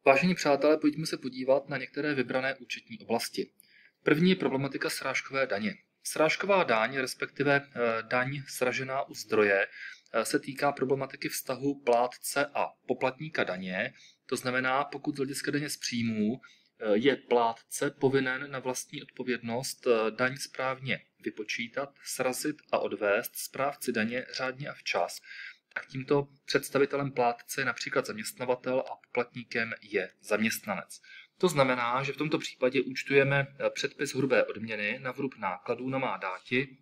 Vážení přátelé, pojďme se podívat na některé vybrané účetní oblasti. První je problematika srážkové daně. Srážková daň, respektive daň sražená u zdroje, se týká problematiky vztahu plátce a poplatníka daně. To znamená, pokud z hlediska daně z příjmů je plátce povinen na vlastní odpovědnost daň správně vypočítat, srazit a odvést správci daně řádně a včas, tak tímto představitelem plátce je například zaměstnavatel a poplatníkem je zaměstnanec. To znamená, že v tomto případě účtujeme předpis hrubé odměny na vrub nákladů na má dáti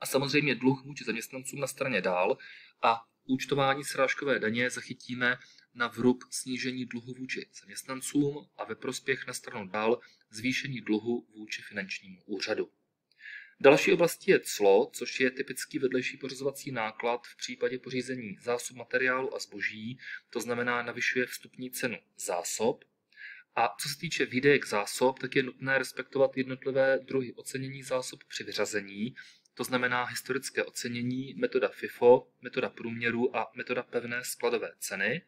a samozřejmě dluh vůči zaměstnancům na straně dál a účtování srážkové daně zachytíme na vrub snížení dluhu vůči zaměstnancům a ve prospěch na stranu dál zvýšení dluhu vůči finančnímu úřadu. Další oblastí je clo, což je typický vedlejší pořizovací náklad v případě pořízení zásob materiálu a zboží, to znamená navyšuje vstupní cenu zásob. A co se týče výdejek zásob, tak je nutné respektovat jednotlivé druhy ocenění zásob při vyřazení, to znamená historické ocenění, metoda FIFO, metoda průměru a metoda pevné skladové ceny.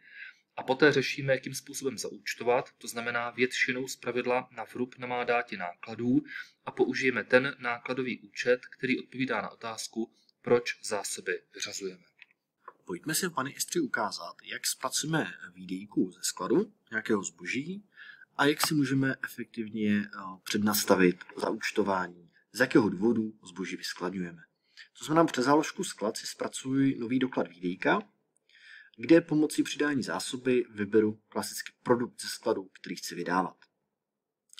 A poté řešíme, jakým způsobem zaúčtovat, to znamená většinou zpravidla na vrub na má dáti nákladů a použijeme ten nákladový účet, který odpovídá na otázku, proč zásoby vyřazujeme. Pojďme si, pane Istři, ukázat, jak zpracujeme výdejku ze skladu nějakého zboží a jak si můžeme efektivně přednastavit zaúčtování, z jakého důvodu zboží vyskladňujeme. To znamená, přes záložku sklad si zpracuji nový doklad výdejka, kde pomocí přidání zásoby vyberu klasický produkt ze skladu, který chci vydávat.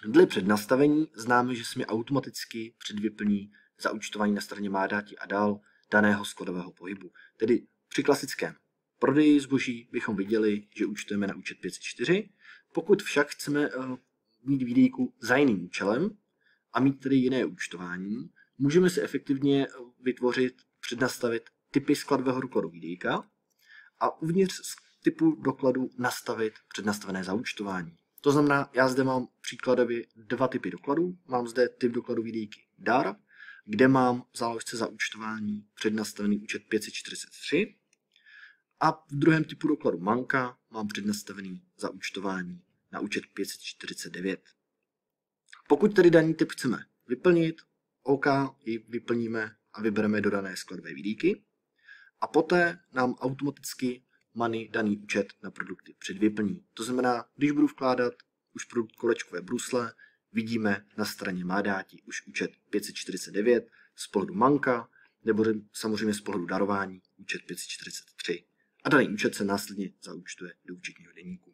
Dle přednastavení známe, že se mi automaticky předvyplní zaúčtování na straně má dáti a dál daného skladového pohybu. Tedy při klasickém prodeji zboží bychom viděli, že účtujeme na účet 504. Pokud však chceme mít výdejku za jiným účelem a mít tedy jiné účtování, můžeme si efektivně vytvořit, přednastavit typy skladového dokladu výdejka a uvnitř typu dokladu nastavit přednastavené zaúčtování. To znamená, já zde mám příkladově dva typy dokladů. Mám zde typ dokladu výdejky dar, kde mám v záložce zaúčtování přednastavený účet 543 a v druhém typu dokladu manka mám přednastavený zaúčtování na účet 549. Pokud tedy daný typ chceme vyplnit, OK, ji vyplníme a vybereme do dané skladové výdejky a poté nám automaticky money daný účet na produkty předvyplní. To znamená, když budu vkládat už produkt kolečkové brusle, vidíme na straně má dáti už účet 549 z pohledu manka, nebo samozřejmě z pohledu darování účet 543. A daný účet se následně zaúčtuje do účetního deníku.